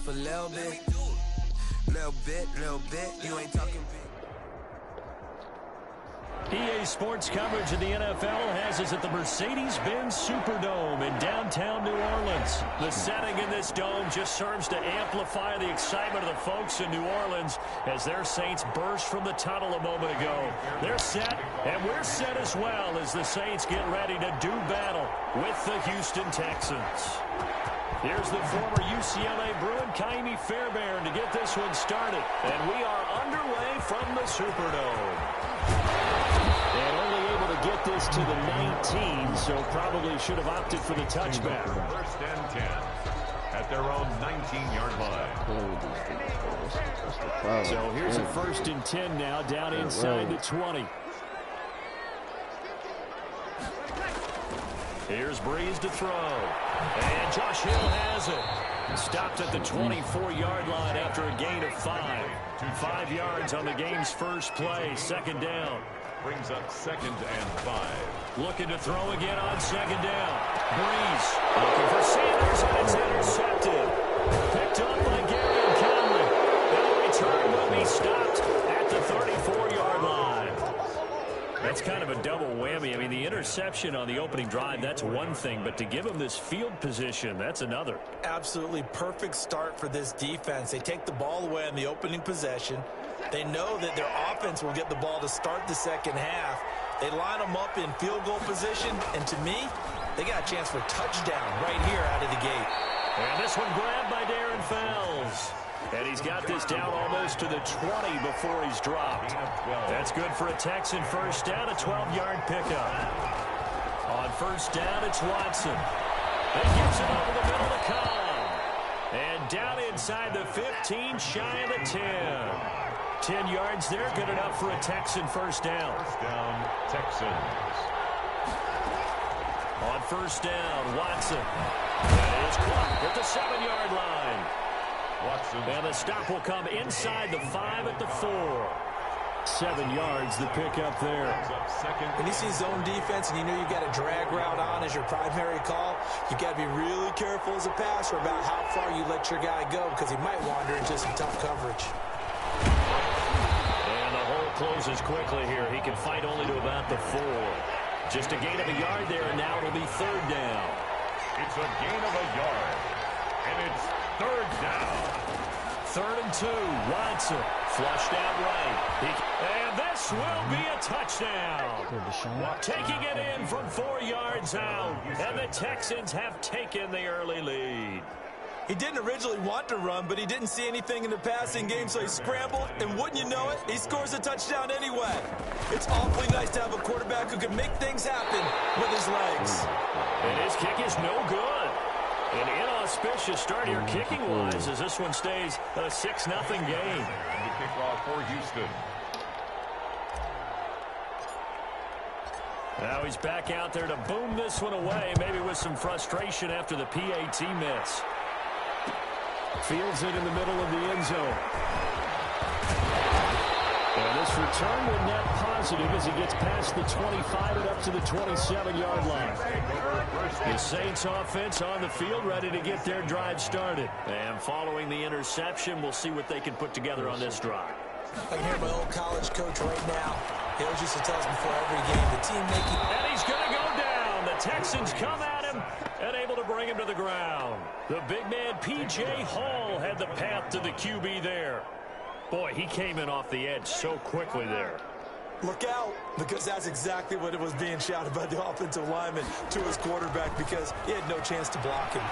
a little bit. Little bit, you ain't talking big. EA Sports coverage of the NFL has us at the Mercedes-Benz Superdome in downtown New Orleans. The setting in this dome just serves to amplify the excitement of the folks in New Orleans as their Saints burst from the tunnel a moment ago. They're set, and we're set as well as the Saints get ready to do battle with the Houston Texans. Here's the former UCLA Bruin, Kaimi Fairbairn, to get this one started. And we are underway from the Superdome. And only able to get this to the 19, so probably should have opted for the touchback. First and 10 at their own 19-yard line. So here's a first and 10 now, down inside the 20. Here's Breeze to throw. And Josh Hill has it. Stopped at the 24-yard line after a gain of 5. 5 yards on the game's first play, second down. Brings up 2nd and 5. Looking to throw again on second down. Breeze looking for Sanders, and it's intercepted. Picked up by Gary Conley. The return will be stopped at the 34-yard line. That's kind of a double whammy. I mean, the interception on the opening drive, that's one thing, but to give him this field position, that's another. Absolutely perfect start for this defense. They take the ball away on the opening possession. They know that their offense will get the ball to start the second half. They line them up in field goal position, and to me, they got a chance for a touchdown right here out of the gate. And this one grabbed by Darren Fells. And he's got this down almost to the 20 before he's dropped. That's good for a Texan first down, a 12-yard pickup. On first down, it's Watson. He gives it over the middle to Cobb. And down inside the 15, shy of the 10. 10 yards there, good enough for a Texan first down. First down, Texans. On first down, Watson. That is caught at the 7-yard line. Watson. And the stop will come inside the 5 at the 4. 7 yards, the pickup there. When you see zone defense and you know you've got a drag route on as your primary call, you've got to be really careful as a passer about how far you let your guy go because he might wander into some tough coverage. And the hole closes quickly here. He can fight only to about the 4. Just a gain of a yard there, and now it'll be third down. It's a gain of a yard, and it's third down. 3rd and 2, Watson flushed out right. And this will be a touchdown. Taking it in from 4 yards out, and the Texans have taken the early lead. He didn't originally want to run, but he didn't see anything in the passing game, so he scrambled, and wouldn't you know it, he scores a touchdown anyway. It's awfully nice to have a quarterback who can make things happen with his legs. And his kick is no good. An inauspicious start here kicking-wise as this one stays a 6-0 game. And the kickoff for Houston. Now he's back out there to boom this one away, maybe with some frustration after the PAT miss. Fields it in the middle of the end zone. And this return will net positive as he gets past the 25 and up to the 27-yard line. The Saints offense on the field ready to get their drive started. And following the interception, we'll see what they can put together on this drive. I can hear my old college coach right now. He always used to tell us before every game, the team making... And he's going to go down. The Texans come at him and able to bring him to the ground. The big man, P.J. Hall, had the path to the QB there. Boy, he came in off the edge so quickly there. Look out, because that's exactly what it was being shouted by the offensive lineman to his quarterback because he had no chance to block him.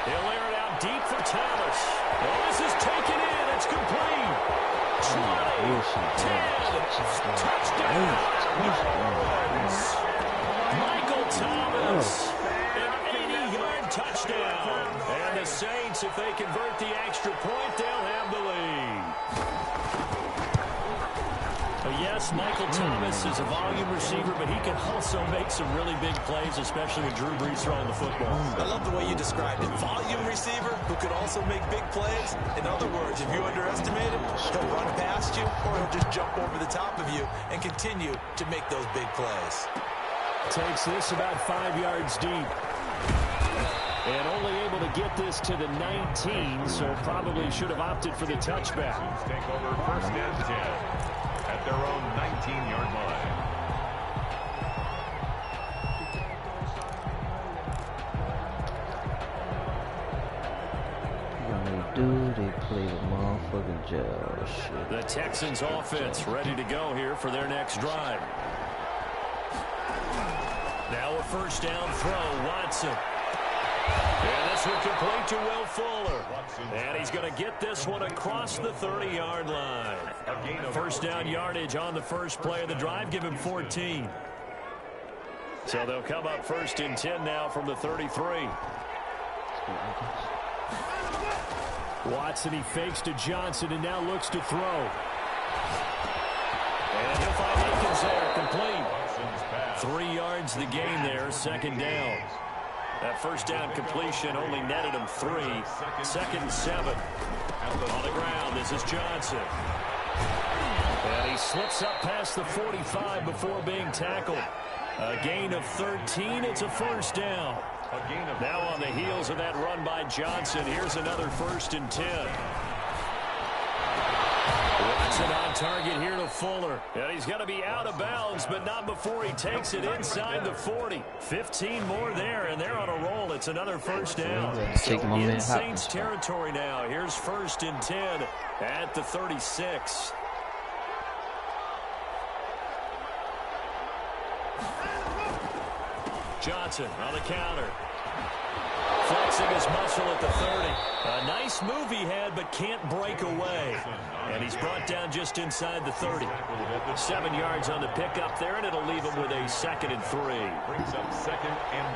He'll air it out deep for Thomas. Well, this is taken in. It's complete. 20, 10, touchdown. Michael Thomas, an 80-yard touchdown. And the Saints, if they convert the extra point, they'll have the lead. Yes, Michael Thomas is a volume receiver, but he can also make some really big plays, especially with Drew Brees throwing the football. I love the way you described it. Volume receiver who could also make big plays. In other words, if you underestimate him, he'll run past you or he'll just jump over the top of you and continue to make those big plays. Takes this about 5 yards deep. And only able to get this to the 19, so probably should have opted for the touchback. Take over first and 10 at their own 19-yard line. They play the motherfucking jail shit. The Texans offense ready to go here for their next drive. Now a first down throw, Watson. And this one complete to Will Fuller. And he's going to get this one across the 30-yard line. First down yardage on the first play of the drive. Give him 14. So they'll come up first and 10 now from the 33. Watson, he fakes to Johnson and now looks to throw. And he'll find Akins there, complete. 3 yards the gain there, second down. That first down completion only netted him 3. Second and 7. On the ground, this is Johnson. And he slips up past the 45 before being tackled. A gain of 13, it's a first down. Now on the heels of that run by Johnson, here's another first and 10. Watson on target here to Fuller. And he's going to be out of bounds, but not before he takes it inside the 40. 15 more there, and they're on a roll. It's another first down. So in Saints territory now. Here's first and 10 at the 36. Johnson on the counter. Flexing his muscle at the 30. A nice move he had, but can't break away. And he's brought down just inside the 30. 7 yards on the pickup there, and it'll leave him with a second and 3. Brings up second and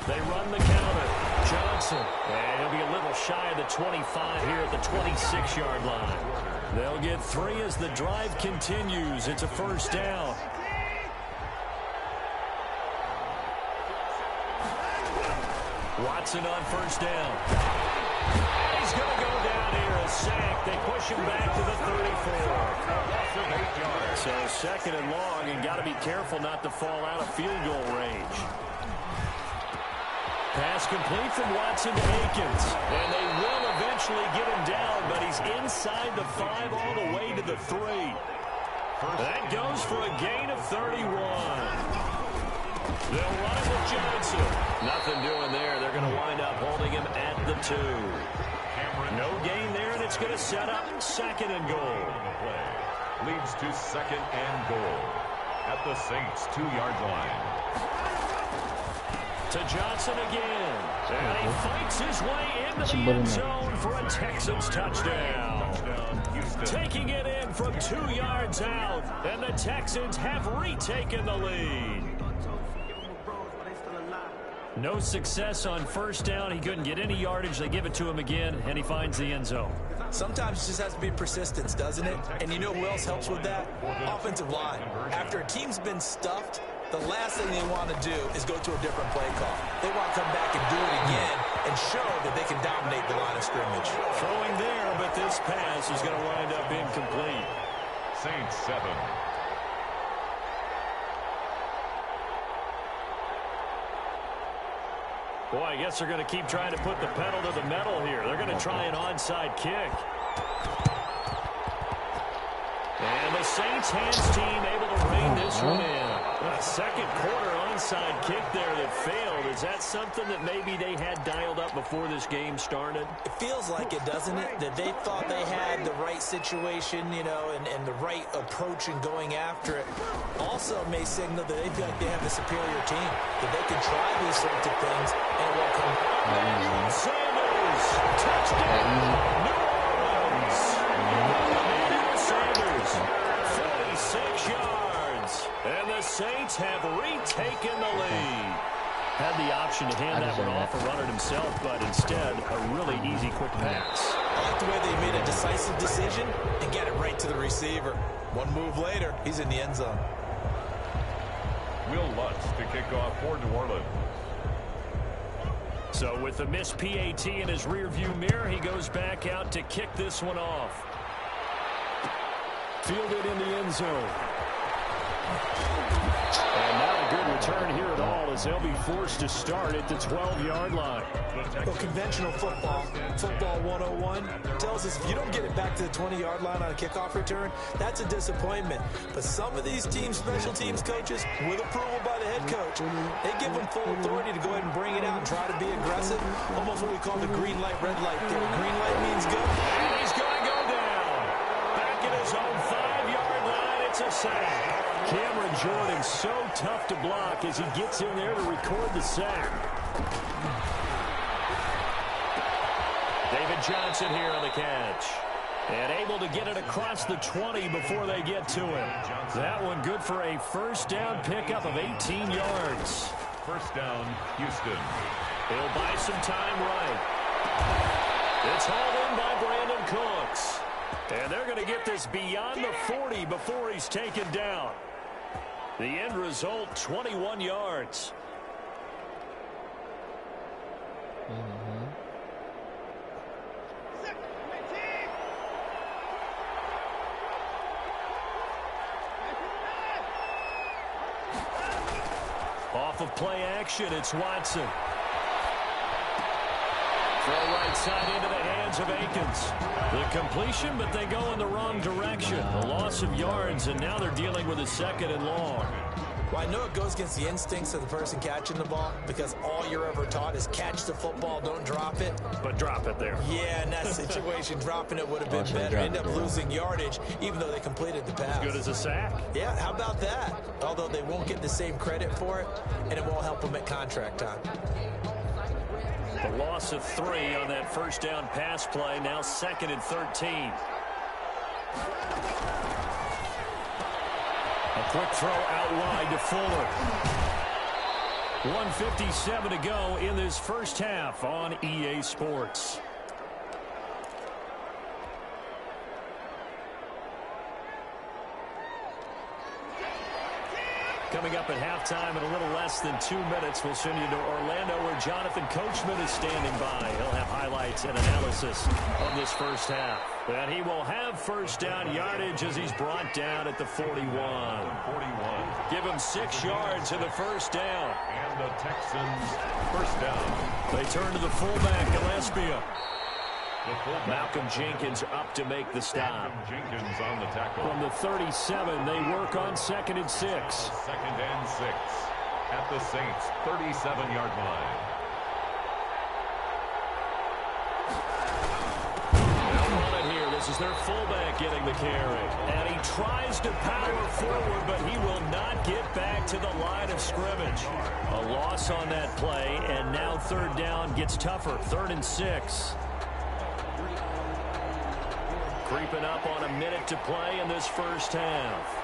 3. They run the counter. Johnson. And he'll be a little shy of the 25 here at the 26-yard line. They'll get 3 as the drive continues. It's a first down. Watson on first down. And he's going to go down here, a sack. They push him back to the 34. So second and long, and got to be careful not to fall out of field goal range. Pass complete from Watson to Akins. And they will eventually get him down, but he's inside the 5 all the way to the 3. That goes for a gain of 31. They'll run it with Johnson. Nothing doing there. They're going to wind up holding him at the 2. No gain there, and it's going to set up second and goal. Leads to second and goal at the Saints' 2-yard line. To Johnson again. And he fights his way into the end zone for a Texans touchdown. Taking it in from 2 yards out. And the Texans have retaken the lead. No success on first down. He couldn't get any yardage. They give it to him again, and he finds the end zone. Sometimes it just has to be persistence, doesn't it? And you know who else helps with that? Offensive line. After a team's been stuffed, the last thing they want to do is go to a different play call. They want to come back and do it again and show that they can dominate the line of scrimmage. Throwing there, but this pass is going to wind up incomplete. Saints 7. Boy, I guess they're going to keep trying to put the pedal to the metal here. They're going to try an onside kick. And the Saints hands team able to rein this one in. A second quarter onside kick there that failed. Is that something that maybe they had dialed up before this game started? It feels like it, doesn't it? That they thought they had the right situation, you know, and the right approach in going after it. Also may signal that they feel like they have a superior team, that they can try these sorts of things and it won't come. Sanders, touchdown, New Orleans. Sanders, 46 yards. And the Saints have retaken the lead. Had the option to hand that one off and run it himself, but instead, a really easy, quick pass. I like the way they made a decisive decision and get it right to the receiver. One move later, he's in the end zone. Will Lutz to kick off for New Orleans. So with the missed PAT in his rearview mirror, he goes back out to kick this one off. Fielded in the end zone. And now to good return here at all, as they'll be forced to start at the 12-yard line. Well, conventional football 101, tells us if you don't get it back to the 20-yard line on a kickoff return, that's a disappointment. But some of these teams, special teams coaches, with approval by the head coach, they give them full authority to go ahead and bring it out and try to be aggressive. Almost what we call the green light, red light theory. Green light means go. And he's going to go down. Back at his own 5-yard line, it's a sack. Cameron Jordan so tough to block as he gets in there to record the sack. David Johnson here on the catch. And able to get it across the 20 before they get to him. That one good for a first down pickup of 18 yards. First down, Houston. He'll buy some time right. It's hauled in by Brandon Cooks. And they're going to get this beyond the 40 before he's taken down. The end result, 21 yards. Off of play action, it's Watson. Throw right side into the hands of Akins. The completion, but they go in the wrong direction. A loss of yards, and now they're dealing with a second and long. Well, I know it goes against the instincts of the person catching the ball because all you're ever taught is catch the football, don't drop it. But drop it there. Yeah, in that situation, dropping it would have been better. End up losing yardage, even though they completed the pass. As good as a sack. Yeah, how about that? Although they won't get the same credit for it, and it won't help them at contract time. The loss of 3 on that first down pass play, now 2nd and 13. A quick throw out wide to Fuller. 1:57 to go in this first half on EA Sports. Coming up at halftime in a little less than 2 minutes, we'll send you to Orlando where Jonathan Coachman is standing by. He'll have highlights and analysis of this first half. And he will have first down yardage as he's brought down at the 41. Give him 6 yards in the first down. And the Texans first down. They turn to the fullback, Gillespie. Malcolm Jenkins up to make the stop. Jenkins on the tackle. From the 37, they work on 2nd and 6. 2nd and 6 at the Saints' 37-yard line. They'll run it here. This is their fullback getting the carry. And he tries to power forward, but he will not get back to the line of scrimmage. A loss on that play, and now 3rd down gets tougher. 3rd and 6. Creeping up on a minute to play in this first half.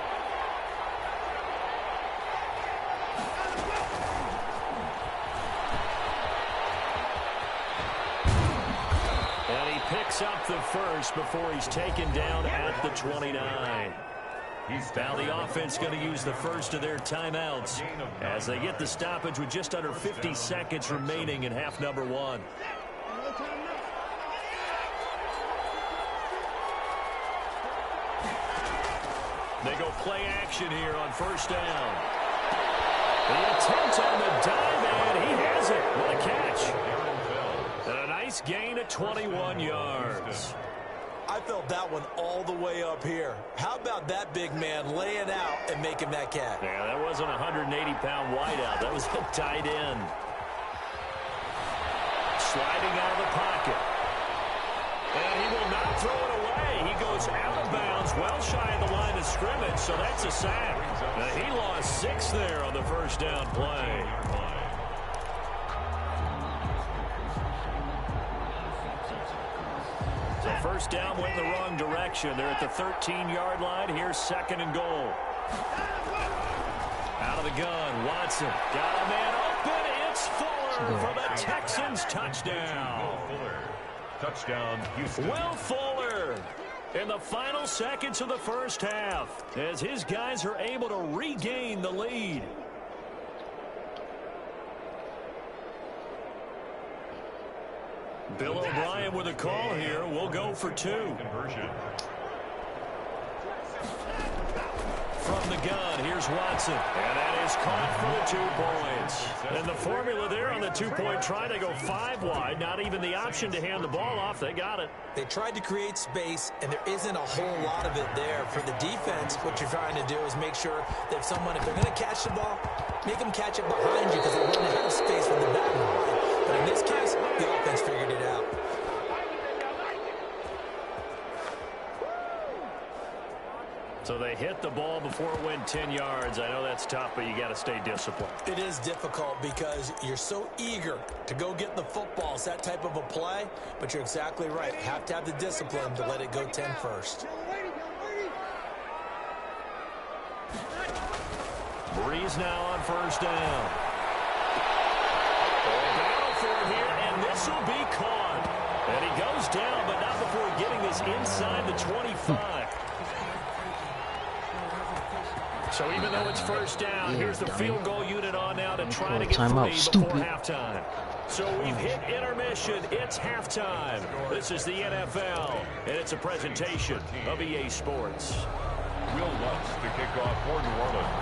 And he picks up the first before he's taken down at the 29. Now the offense going to use the first of their timeouts as they get the stoppage with just under 50 seconds remaining in half number 1. They go play action here on first down. The attempt on the dive, and he has it. What a catch. And a nice gain of 21 yards. I felt that one all the way up here. How about that big man laying out and making that catch? Yeah, that wasn't a 180-pound wideout. That was a tight end. Sliding out of the pocket. And he will not throw it away. He goes out of bounds, well shy of the line of scrimmage, so that's a sack. He lost 6 there on the first down play. So first down went in the wrong direction. They're at the 13-yard line. Here's 2nd and goal. Out of the gun, Watson. Got a man open. It's Fuller for the Texans touchdown. Touchdown, Houston. Will Fuller in the final seconds of the first half as his guys are able to regain the lead. Bill O'Brien with a call here. We'll go for 2. Conversion. From the gun, one. Here's Watson. And that is caught for the 2 points. And the formula there on the 2-point try, they go 5 wide. Not even the option to hand the ball off. They got it. They tried to create space, and there isn't a whole lot of it there. For the defense, what you're trying to do is make sure that if they're going to catch the ball, make them catch it behind you because they run out of space with the back line. But in this case, the offense figured it out. So they hit the ball before it went 10 yards. I know that's tough, but you got to stay disciplined. It is difficult because you're so eager to go get the football. It's that type of a play, but you're exactly right. You have to have the discipline to let it go 10 first. Breeze now on first down. Battle for it here, and this will be caught. And he goes down, but not before getting this inside the 25. So even though it's first down, here's the field goal unit on now to try to get 3 before halftime. So we've hit intermission. It's halftime. This is the NFL, and it's a presentation of EA Sports. Will Lutz to kick off for New Orleans.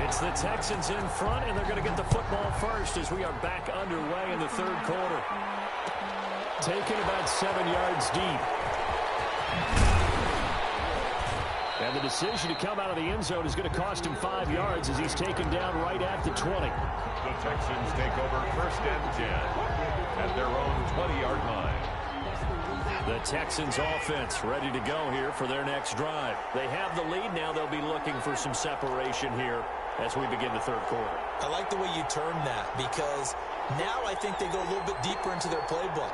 It's the Texans in front, and they're going to get the football first as we are back underway in the 3rd quarter. Taken about 7 yards deep. And the decision to come out of the end zone is going to cost him 5 yards as he's taken down right at the 20. The Texans take over first and 10 at their own 20-yard line. The Texans offense ready to go here for their next drive. They have the lead now. They'll be looking for some separation here as we begin the 3rd quarter. I like the way you turned that because now I think they go a little bit deeper into their playbook.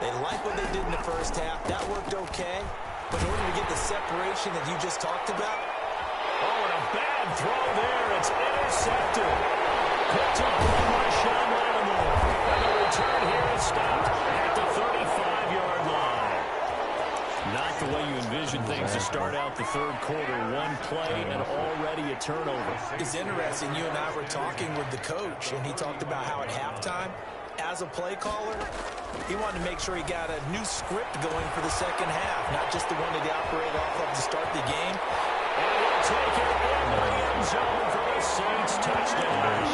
They like what they did in the first half. That worked okay. But in order to get the separation that you just talked about. Oh, and a bad throw there. It's intercepted. Picked up by Marshawn Lattimore. And the return here is stopped at the 35-yard line. Not the way you envision things to start out the 3rd quarter. 1 play and already a turnover. It's interesting. You and I were talking with the coach, and he talked about how at halftime, as a play caller, he wanted to make sure he got a new script going for the second half, not just the one that he operated off of to start the game. And he'll take it into the end zone for the Saints touchdown.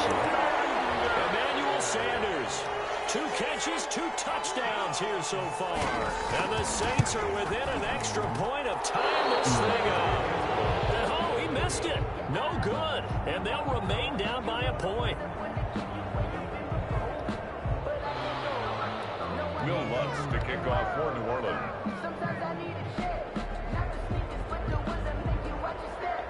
Emmanuel Sanders, 2 catches, 2 touchdowns here so far. And the Saints are within an extra point of tying this thing up. And oh, he missed it. No good. And they'll remain down by a point. Will Lutz to kick off for New Orleans. Sometimes I need a check. Not the sneakers, but the ones that make you watch your step.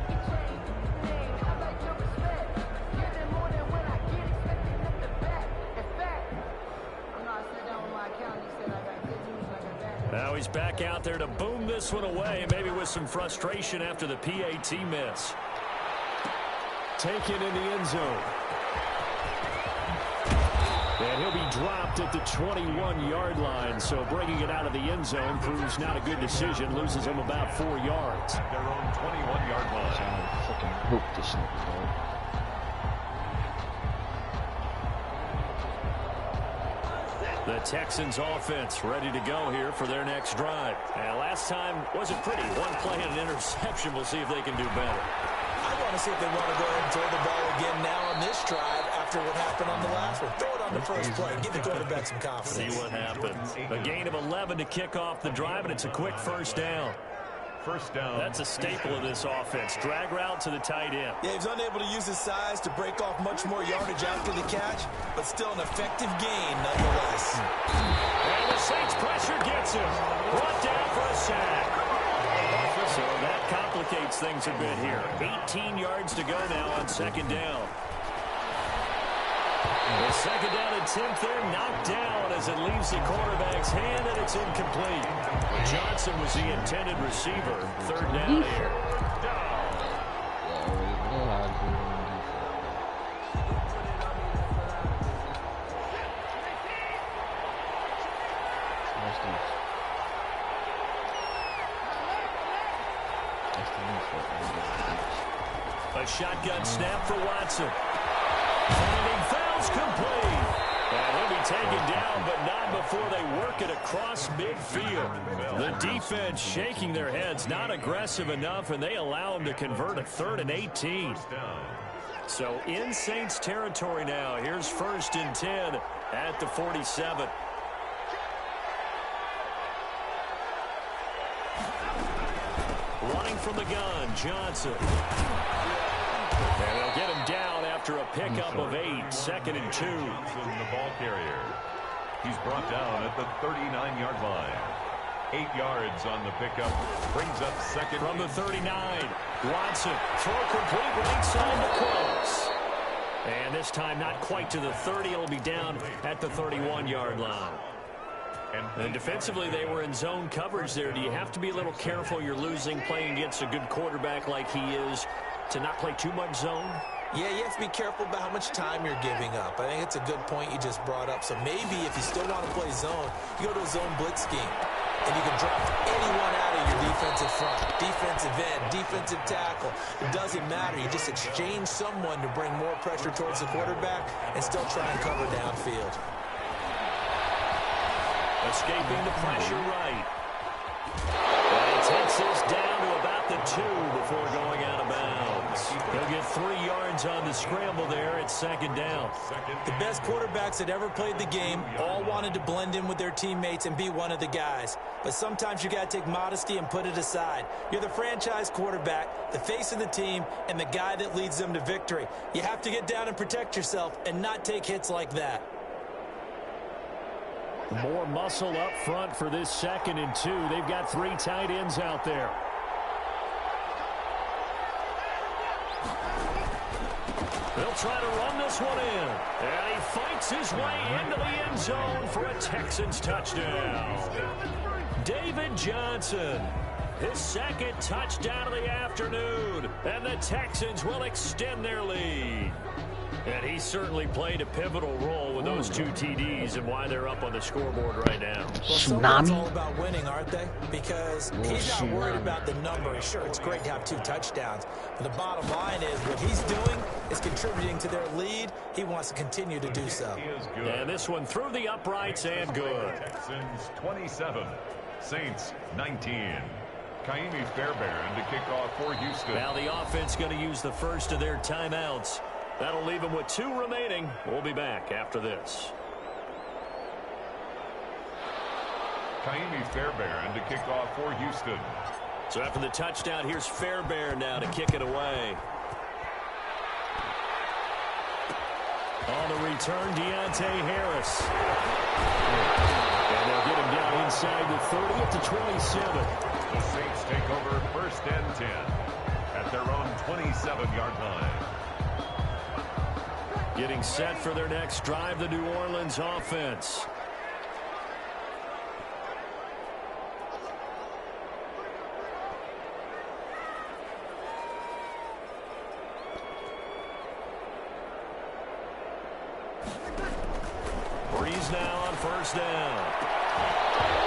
You change things, I like your respect. Giving more than when I get expected at the back. In fact, I'm not sitting down with my account. He said I got good news, I got bad news. Now he's back out there to boom this one away, maybe with some frustration after the PAT miss. Taken in the end zone. And he'll be dropped at the 21-yard line, so bringing it out of the end zone proves not a good decision. Loses him about 4 yards. Their own 21-yard line. I fucking hope this nigga, bro. The Texans offense ready to go here for their next drive. And last time wasn't pretty. 1 play and an interception. We'll see if they can do better. I want to see if they want to go ahead and throw the ball again now on this drive after what happened on the last one. Throw it on the first play. Give the quarterback some confidence. See what happens. A gain of 11 to kick off the drive, and it's a quick first down. First down. That's a staple of this offense. Drag route to the tight end. Yeah, he's unable to use his size to break off much more yardage after the catch, but still an effective gain nonetheless. And the Saints pressure gets him. Brought down for a sack. So that complicates things a bit here. 18 yards to go now on second down. The second down attempt there knocked down as it leaves the quarterback's hand, and it's incomplete. Johnson was the intended receiver. Third down here. A shotgun snap for Watson. And he fails complete. And he'll be taken taken down, but not before they work it across midfield. The defense shaking their heads, not aggressive enough, and they allow them to convert a 3rd and 18. So in Saints territory now. Here's 1st and 10 at the 47. Running from the gun, Johnson. And they'll get him down after a pickup of 8, 2nd and 2. The ball carrier. He's brought down at the 39-yard line. 8 yards on the pickup. Brings up 2nd. From the 39, Watson. Throw complete right side to close. And this time not quite to the 30. It'll be down at the 31-yard line. And defensively, they were in zone coverage there. Do you have to be a little careful? You're losing playing against a good quarterback like he is to not play too much zone? Yeah, you have to be careful about how much time you're giving up. I think it's a good point you just brought up. So maybe if you still want to play zone, you go to a zone blitz scheme. And you can drop anyone out of your defensive front, defensive end, defensive tackle. It doesn't matter. You just exchange someone to bring more pressure towards the quarterback and still try and cover downfield. Escaping the pressure right. And he takes this down to about the 2 before going out of bounds. He'll get 3 yards on the scramble there at 2nd down. The best quarterbacks that ever played the game all wanted to blend in with their teammates and be one of the guys. But sometimes you got to take modesty and put it aside. You're the franchise quarterback, the face of the team, and the guy that leads them to victory. You have to get down and protect yourself and not take hits like that. More muscle up front for this 2nd and 2. They've got 3 tight ends out there. They'll try to run this one in. And he fights his way into the end zone for a Texans touchdown. David Johnson, his 2nd touchdown of the afternoon. And the Texans will extend their lead. And he certainly played a pivotal role with those 2 TDs and why they're up on the scoreboard right now. Well, someone's all about winning, aren't they? Because he's not worried about the number. Sure, it's great to have 2 touchdowns. But the bottom line is what he's doing is contributing to their lead. He wants to continue to do so. And this one through the uprights and good. Texans 27, Saints 19. Kaimi Fairbairn to kick off for Houston. Now the offense going to use the first of their timeouts. That'll leave them with 2 remaining. We'll be back after this. Kaimi Fairbairn to kick off for Houston. So after the touchdown, here's Fairbairn now to kick it away. On the return, Deontay Harris. And they'll get him down inside the 30 at the 27. The Saints take over 1st and 10 at their own 27-yard line. Getting set for their next drive, the New Orleans offense. Breeze now on 1st down.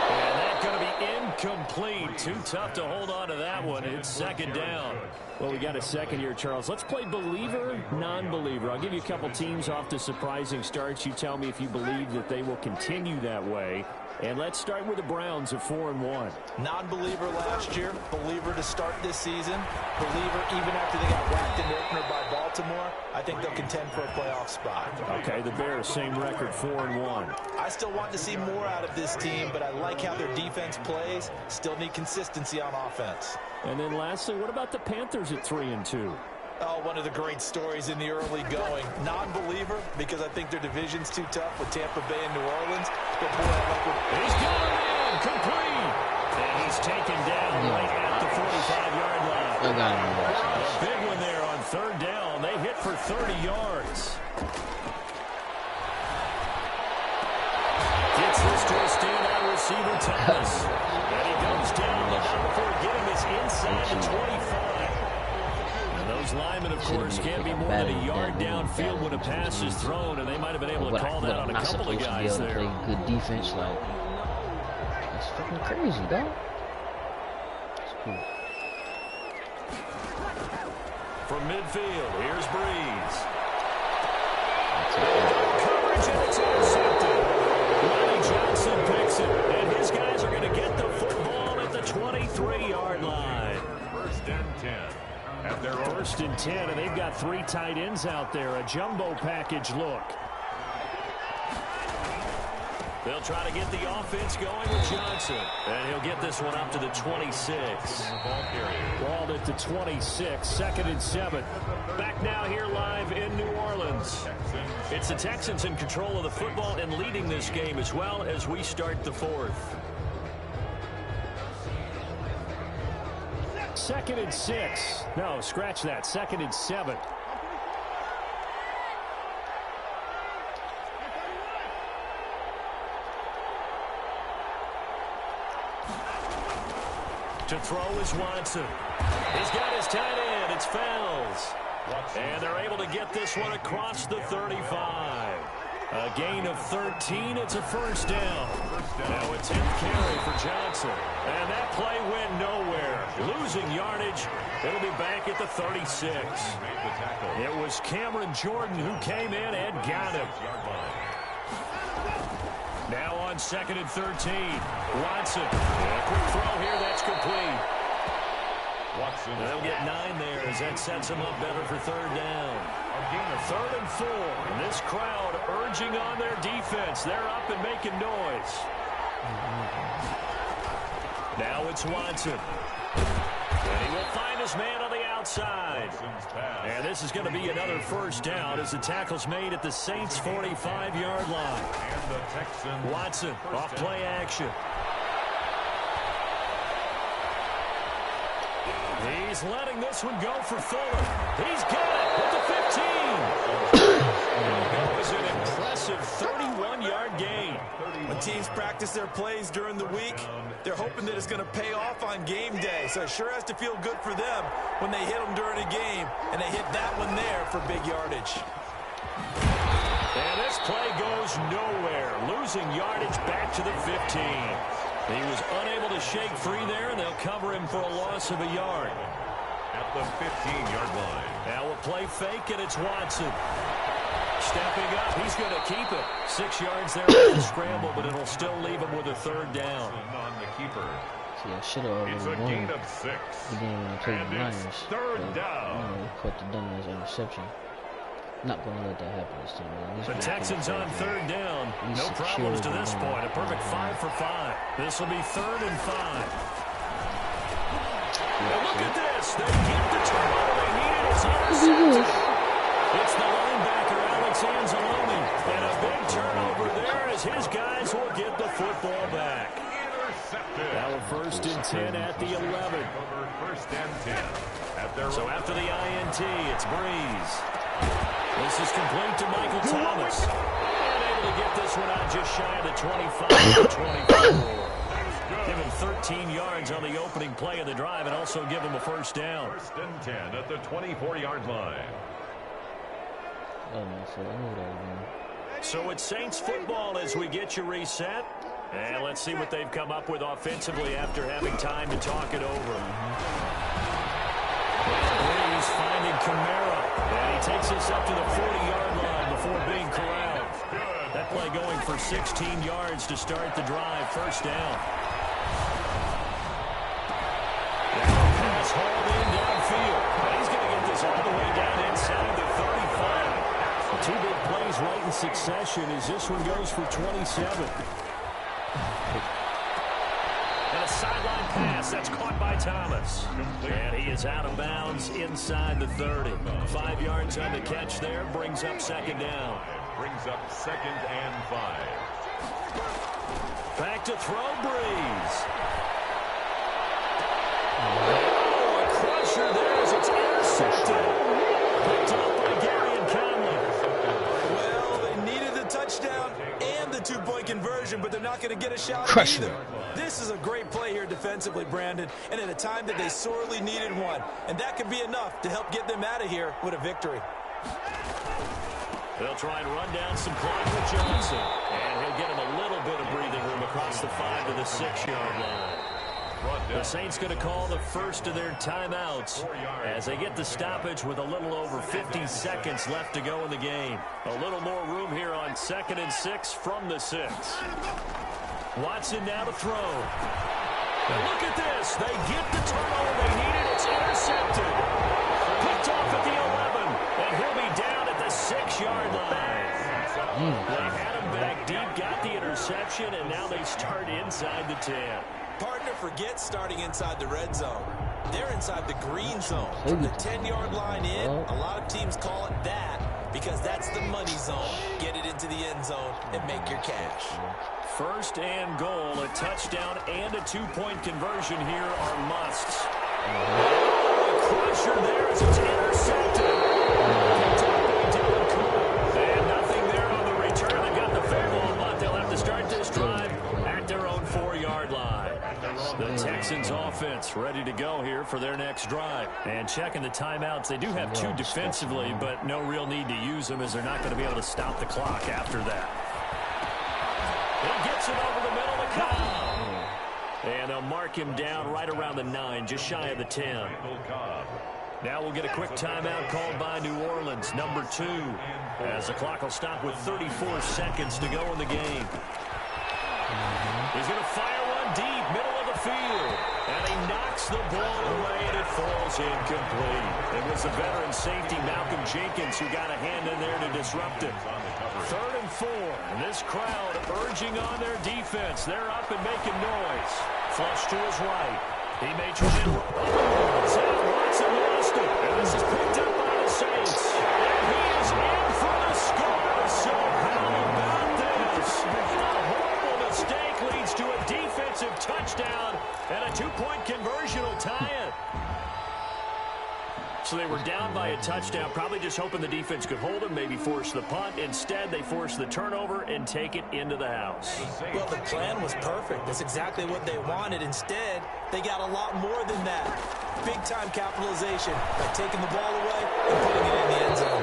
And that's going to be incomplete. Too tough to hold on to that one. It's 2nd down. Well, we got a second here, Charles. Let's play believer, non-believer. I'll give you a couple teams off to surprising starts. You tell me if you believe that they will continue that way. And let's start with the Browns at 4-1. Non-believer last year, believer to start this season, believer even after they got whacked in the opener by Baltimore. I think they'll contend for a playoff spot. Okay, the Bears, same record, 4-1. I still want to see more out of this team, but I like how their defense plays. Still need consistency on offense. And then lastly, what about the Panthers at 3-2? Oh, one of the great stories in the early going. Non-believer, because I think their division's too tough with Tampa Bay and New Orleans. But boy, I like what... He's got him in, complete. And he's taken down right at the 45-yard line. A big one there on 3rd down. They hit for 30 yards. Gets this to a standout receiver, Thomas. And he goes down before getting this inside the 25. Those linemen, of course, can't be more than a yard downfield when a pass is thrown, and they might have been able to call that on a couple of guys there. Play good defense, like it's fucking crazy, dog. It's cool. From midfield, here's Breeze. Coverage, and it's intercepted. got 3 tight ends out there, a jumbo package look. They'll try to get the offense going with Johnson. And he'll get this one up to the 26. Balled at the 26, 2nd and 7. Back now here live in New Orleans. It's the Texans in control of the football and leading this game as well as we start the 4th. 2nd and 6. No, scratch that. 2nd and 7. To throw is Watson. He's got his tight end. It's Fells. And they're able to get this one across the 35. A gain of 13. It's a first down. Now a 10th carry for Johnson. And that play went nowhere. Losing yardage. It'll be back at the 36. It was Cameron Jordan who came in and got him. Now on 2nd and 13. Watson. A quick throw here. That's complete. They'll get 9 there as that sets them up better for 3rd down. 3rd and 4. And this crowd urging on their defense. They're up and making noise. Now it's Watson. And he will find his man on the outside. And this is going to be another first down as the tackle's made at the Saints' 45-yard line. Watson off play action. He's letting this one go for Fuller. He's got it at the 15. That was an impressive 31-yard gain. When teams practice their plays during the week, they're hoping that it's going to pay off on game day. So it sure has to feel good for them when they hit them during a game, and they hit that one there for big yardage. And this play goes nowhere, losing yardage back to the 15. He was unable to shake free there, and they'll cover him for a loss of a yard. At the 15-yard line. Now a play fake, and it's Watson. Stepping up, he's going to keep it. 6 yards there on the scramble, but it'll still leave him with a 3rd down. On the keeper. See, I should have already It's a gain of 6. The game when I played the Niners. 3rd down. Caught the dumbass interception. Not going to let that happen this time, man. The Texans on 3rd down. No problems to this point. A perfect 5 for 5. This will be 3rd and 5. And look at this. They get the turnover they needed. It's intercepted. It's the linebacker, Alex Anzalone. And a big turnover there as his guys will get the football back. Now a 1st and 10 at the 11. 1st and 10. So after the INT, it's Breeze. This is complete to Michael Thomas. And able to get this one out just shy of the 25 to 24. Give him 13 yards on the opening play of the drive and also give him a first down. 1st and 10 at the 24-yard line. So it's Saints football as we get you reset. And let's see what they've come up with offensively after having time to talk it over. Breeze finding Kamara. And he takes us up to the 40-yard line before being corralled. That play going for 16 yards to start the drive. First down. Pass hauled in downfield. And he's going to get this all the way down inside the 35. 2 big plays right in succession as this one goes for 27. And a sideline pass that's caught by Thomas. And he is out of bounds inside the 30. 5 yards on the catch there. Brings up 2nd down. Brings up 2nd and 5. Back to throw, Breeze. Oh, a crusher there as it's intercepted. Picked up by Gary and Conley. Well, they needed the touchdown and the 2-point conversion, but they're not going to get a shot either. This is a great play here defensively, Brandon, and at a time that they sorely needed one. And that could be enough to help get them out of here with a victory. They'll try and run down some clock with Johnson. And he'll get him a little bit of breathing room across the 5 to the 6-yard line. The Saints going to call the first of their timeouts as they get the stoppage with a little over 50 seconds left to go in the game. A little more room here on 2nd and 6 from the 6. Watson now to throw. And look at this. They get the turnover they needed. It's intercepted. Picked off at the 11. 6-yard line. They had him back deep, got the interception, and now they start inside the 10. Partner, forget starting inside the red zone. They're inside the green zone. From the 10-yard line in, a lot of teams call it that because that's the money zone. Get it into the end zone and make your cash. First and goal, a touchdown and a 2-point conversion here are musts. A crusher there as it's intercepted. Picked up by Dylan Cole. And nothing there on the return. They got the fair ball, but they'll have to start this drive at their own 4-yard line. The Texans offense ready to go here for their next drive. And checking the timeouts, they do have 2 defensively, but no real need to use them as they're not going to be able to stop the clock after that. He gets it over the middle to Cobb. And they'll mark him down right around the 9, just shy of the 10. Now we'll get a quick timeout called by New Orleans, number 2, as the clock will stop with 34 seconds to go in the game. He's going to fire one deep, middle of the field. And he knocks the ball away, and it falls incomplete. It was the veteran safety, Malcolm Jenkins, who got a hand in there to disrupt it. 3rd and 4. And this crowd urging on their defense. They're up and making noise. Flush to his right. He may try and Watson lost it. And this is picked up by the Saints. And he is in for the score. So how about this? A horrible mistake leads to a defensive touchdown, and a 2-point conversion will tie it. So they were down by a touchdown, probably just hoping the defense could hold them, maybe force the punt. Instead, they force the turnover and take it into the house. Well, the plan was perfect. That's exactly what they wanted. Instead, they got a lot more than that. Big-time capitalization by taking the ball away and putting it in the end zone.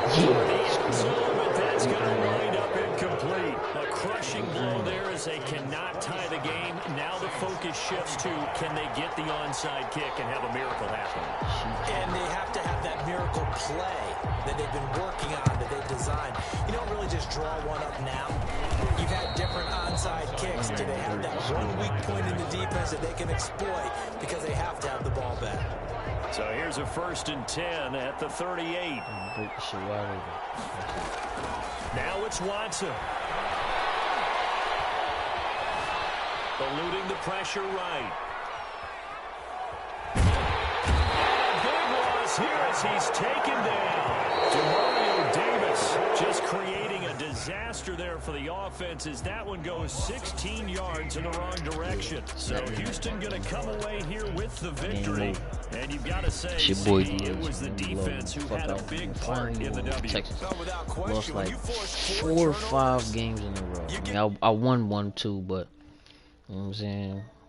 But that's going to wind up incomplete. A crushing blow there as they cannot tie the game. Now the focus shifts to, can they get the onside kick and have a miracle happen? And they have to have that miracle play that they've been working on, that they've designed. You don't really just draw one up now. You've had different onside kicks. Do they have that one weak point in the defense that they can exploit because they have to have the ball back? So here's a 1st and 10 at the 38. Now it's Watson. Eluding the pressure right. Here as he's taken down. Demario Davis just creating a disaster there for the offense as that one goes 16 yards in the wrong direction. So Houston going to come away here with the victory. And you've got to say, it was the defense who had a big part in the W. Texas lost like 4 or 5 games in a row. I mean, I won 1, 2, but you know what I'm saying?